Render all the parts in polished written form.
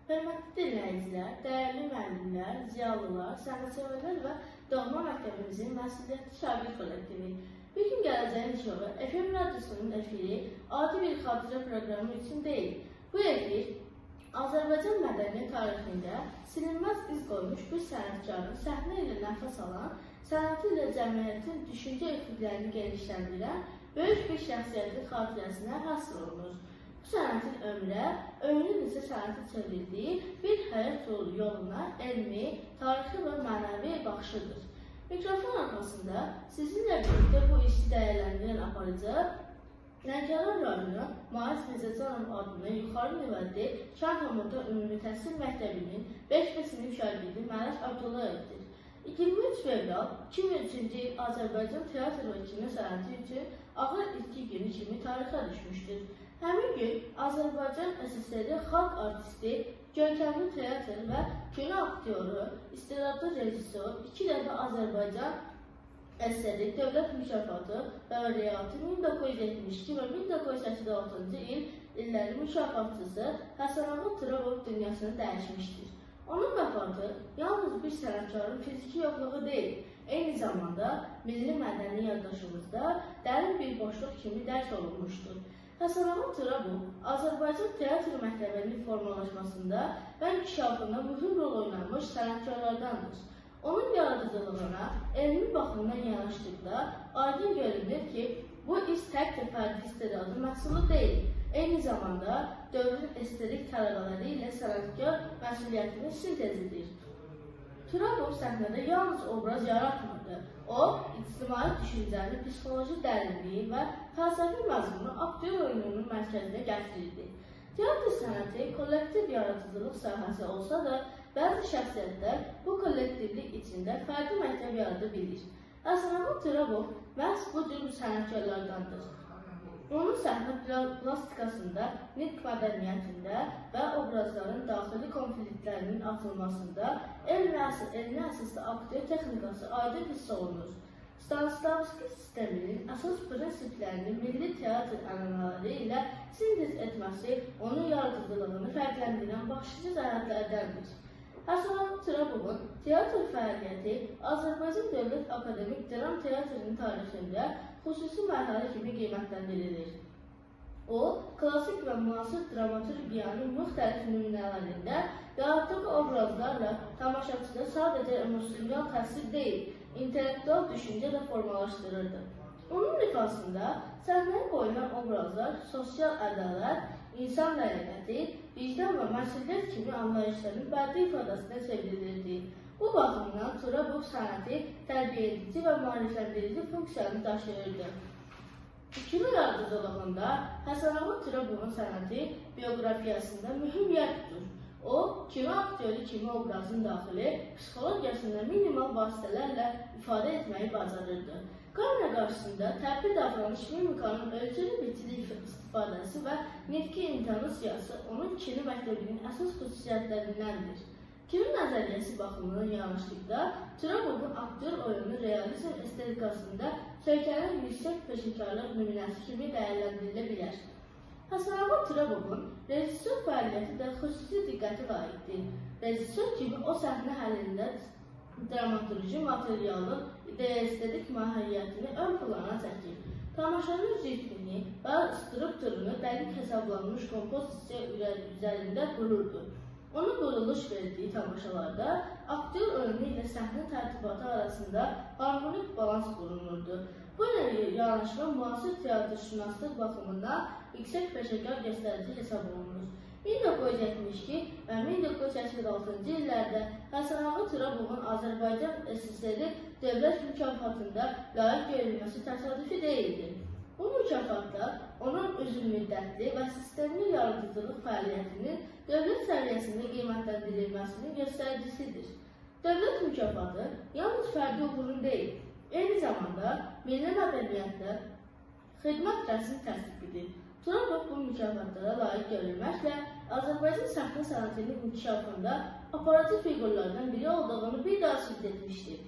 Hörmətli dinləyicilər, dəyərli müəllimlər, ziyalılar, sənətseverlər və doğma məktəbimizin məsuliyyətli şagird kollektivi. Bir gün gələcəyin işığı FM radyosunun efiri adi bir xatirə proqramı üçün deyil. Bu efir Azərbaycan mədəniyyət tarixində silinməz iz qoymuş bir sənətkarın səhnə ilə nəfəs alan, sənəti ilə cəmiyyətin düşüncə üfüqlərini genişləndirən böyük bir şəxsiyyətin xatirəsinə həsr olunur. Bu sənətin ömrün isə sənəti çevrildiyi bir həyat yoluna elmi, tarixi və mənəvi baxışıdır. Mikrofon arxasında sizinlə birlikdə bu işi dəyərləndirən aparıcı, Lənkəran rayonu Mahiz Mirzəcanov adlı yuxarı nüvədi Şərhamurda Ümumi Təhsil Məktəbinin 5B sinif şagirdi Mələk Abdullayevdir. 23 fevral 2003-cü il Azərbaycan teatr və kino sənəti üçün ağır itki günü kimi tarixə düşmüşdür. Həmin gün Azərbaycan SSR xalq artisti, görkəmli teatr və kino aktyoru, istedadlı rejissor, 2 dəfə Azərbaycan SSR dövlət mükafatı laureatı 1972 və 1986-cı illəri mükafatçısı Həsənağa Turabov dünyasını dəyişmişdir. Onun vəfatı yalnız bir sənətkarın fiziki yoxluğu deyil, eyni zamanda milli mədəni yaddaşımızda dərin bir boşluq kimi dərk olunmuşdur. Həsənağa Turabov Azərbaycan teatr məktəbinin formalaşmasında və inkişafında mühüm rol oynamış sənətkarlardandır. Onun yaradıcılığına elmi baxımdan yanaşdıqda aydın görünür ki, bu iz tək fərdi istedadın məhsulu deyil, eyni zamanda dövrün estetik tələbələri ilə sənətkar məsuliyyətinin sintezidir. Turabov səhnədə yalnız obraz yaratmırdı. O, ictimai düşüncəni, psixoloji dərinliyi və fəlsəfi məzmunu aktyor oyununun mərkəzinə gətirirdi. Teatr sənəti kollektiv yaradıcılıq sahəsi olsa da, bəzi şəxsiyyətlər bu kollektivlik içində fərdi məktəb yarada bilir. Həsənağa Turabov məhz bu cür sənətkarlardandır. Onun səhnə plastikasında, nitq mədəniyyətində və obrazların daxili konfliktlərinin atılmasında elmi əsaslı aktyor texnikası aydın hiss olunur. Stanislavski sisteminin əsas prinsiplərini milli teatr ənənələri ilə sintez etməsi onun yaradıcılığını fərqləndirən başlıca cəhətlərdəndir. Həsənağa Turabovun teatr fəaliyyəti Azərbaycan Dövlət Akademik Dram Teatrının tarixində xüsusi mərhələ kimi qiymətləndirilir. O, klasik və müasir dramaturgiyanın müxtəlif nümunələrində yaratdığı obrazlarla tamaşaçıda sadəcə emosional təsir deyil, intellektual düşüncə də formalaşdırırdı. Onun ifasında səhnəyə qoyulan obrazlar sosial ədalət, insan ləyaqəti, vicdan və məsuliyyət kimi anlayışların bədii ifadəsinə çevrilirdi. Bu baxımdan Turabov sənəti tərbiyə edici və maarifləndirici funksiyanı daşıyırdı. Kino yaradıcılığında Həsənağa Turabovun sənəti bioqrafiyasında mühüm yer tutur. O, kino aktyoru kimi obrazın daxili psixologiyasında minimal vasitələrlə ifadə etməyi bacarırdı. Kamera qarşısında təbii davranış mimikanın ölçülü biçili istifadəsi və nitqi intonasiyası onun kino məktəbinin əsas xüsusiyyətlərindəndir. Kino nəzəriyyəsi baxımından yanaşdıqda, Turabovun aktyor oyunu realizm estetikasında söykənən yüksək peşəkarlıq nümunəsi kimi dəyərləndirilə bilər. Həsənağa Turabovun rejissor fəaliyyəti də xüsusi diqqəti layiqdir. Rejissor kimi o səhnə həllində dramaturji materialın estetik mahiyyətini ön plana çəkir. Tamaşanın ritmini və strukturunu dəqiq hesablanmış kompozisiya üzərində qururdu. Onun quruluş verdiyi tamaşalarda aktyor oyunu ilə səhnə tərtibatı arasında harmonik balans qurulurdu. Bu yanaşma müasir teatrşünaslıq baxımından yüksək peşəkar göstərici hesab olunur. 1972 və 1986-cı illərdə Həsənağa Turabovun Azərbaycan SSR dövlət mükafatında layiq görülməsi təsadüfi deyildi. Bu mükafatlar onun uzunmüddətli və sistemli yaradıcılıq fəaliyyətinin dövlət səviyyəsində qiymətləndirilməsinin göstəricisidir. Dövlət mükafatı yalnız fərdi uğurun deyil, eyni zamanda milli mədəniyyətlə xidmət rəsmi təsdiqidir. Turabov bu mükafatlara layiq görülməklə Azərbaycan səhnə sənətinin inkişafında aparıcı fiqurlardan biri olduğunu bir daha sübut etmişdir.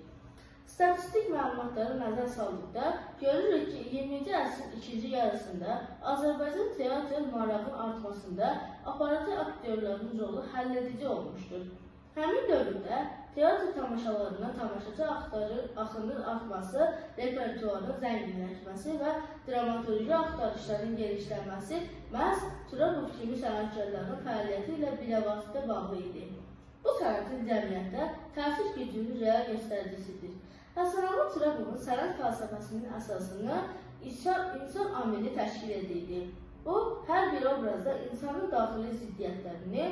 Statistik məlumatları nəzər saldıqda görürük ki, 20-ci əsrin ikinci yarısında Azərbaycan teatr marağın artmasında aparativ aktyorların rolu həlledici olmuşdur. Həmin dövrdə teatr tamaşalarına tamaşaçı axının artması, repertuarın zənginləşməsi və dramaturji axtarışların genişlənməsi məhz Turabov kimi sənətkarların fəaliyyəti ilə bilavasitə bağlı idi. Bu sənətin cəmiyyətdə təsir gücünün real göstəricisidir. Həsənağa Turabovun sənət fəlsəfəsinin əsasını insan amili təşkil edirdi. O, hər bir obrazda insanın daxili ziddiyyətlərini,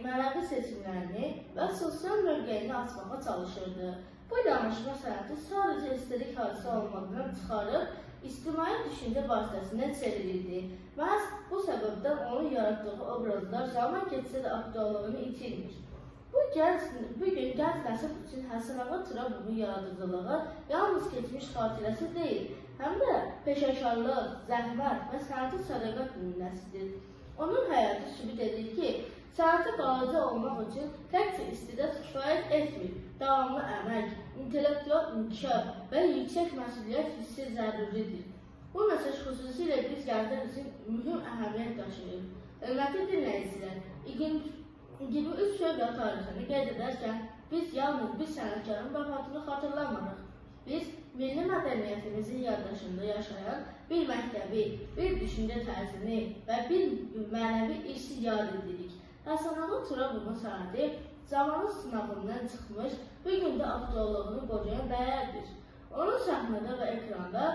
mənəvi seçimlərini və sosial mövqeyini açmağa çalışırdı. Bu danışma sənəti sadəcə estetik hadisə olmaqdan çıxarıb, ictimai düşüncə vasitəsindən çevrildi. Məhz bu səbəbdən onun yaratdığı obrazlar zaman keçsə də aktuallığını itirmir. Bugün gənc nəsil üçün Həsənağa Turabovun yaradıcılığı yalnız keçmiş xatirəsi deyil, həm də peşəkarlıq, zəhmət və sənəti sədaqət nümunəsidir. Onun həyatı sübut edir ki, sənəti qalıcı olmaq üçün təkcə istedad kifayət etmir, davamlı əmək, intellektual inkişaf və yüksək məsuliyyət hissi zəruridir. Bu mesaj xüsusilə biz gənclər üçün mühüm əhəmiyyət daşıyır. Hörmətli dinləyicilər, gibi 3 fövqəladə tarixini qeyd edərkən biz yalnız bir sənətkarın vəfatını xatırlamırıq. Biz milli mədəniyyətimizin yaddaşında yaşayan bir məktəbi, bir düşüncə tərzini və bir mənəvi irsi yad edirik. Həsənağa Turabovun sənəti zamanın sınavından çıxmış, bugün də aktuallığını qoruyan dəyərdir. Onun səhnədə və ekranda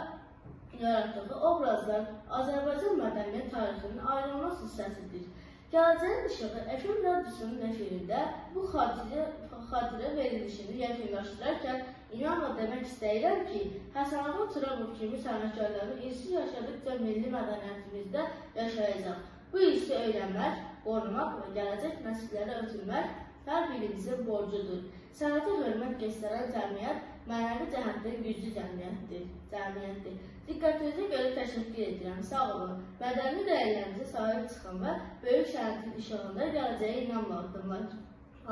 yaratdığı obrazlar Azərbaycan mədəniyyət tarixinin ayrılmaz hissəsidir. Gələcəyin işığı FM radyosunun efirində bu xatirə verilişini yekunlaşdırarkən inanla demək istəyirəm ki, Həsənağa Turabov kimi sənətkarların irsi yaşadıkca milli mədəniyyətimizdə yaşayacaq. Bu irsi öyrənmək, qorumaq və gələcək nəsillərə ötürmək hər birimizin borcudur. Sənətə hörmət göstərən cəmiyyət mənəvi cəhətdən güclü cəmiyyətdir. Diqqətinizə görə təşəkkür edirəm. Sağ olun. Mədəni dəyərlərimizə sahib çıxın və böyük sənətin işığında gələcəyə inamla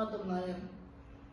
addımlayın.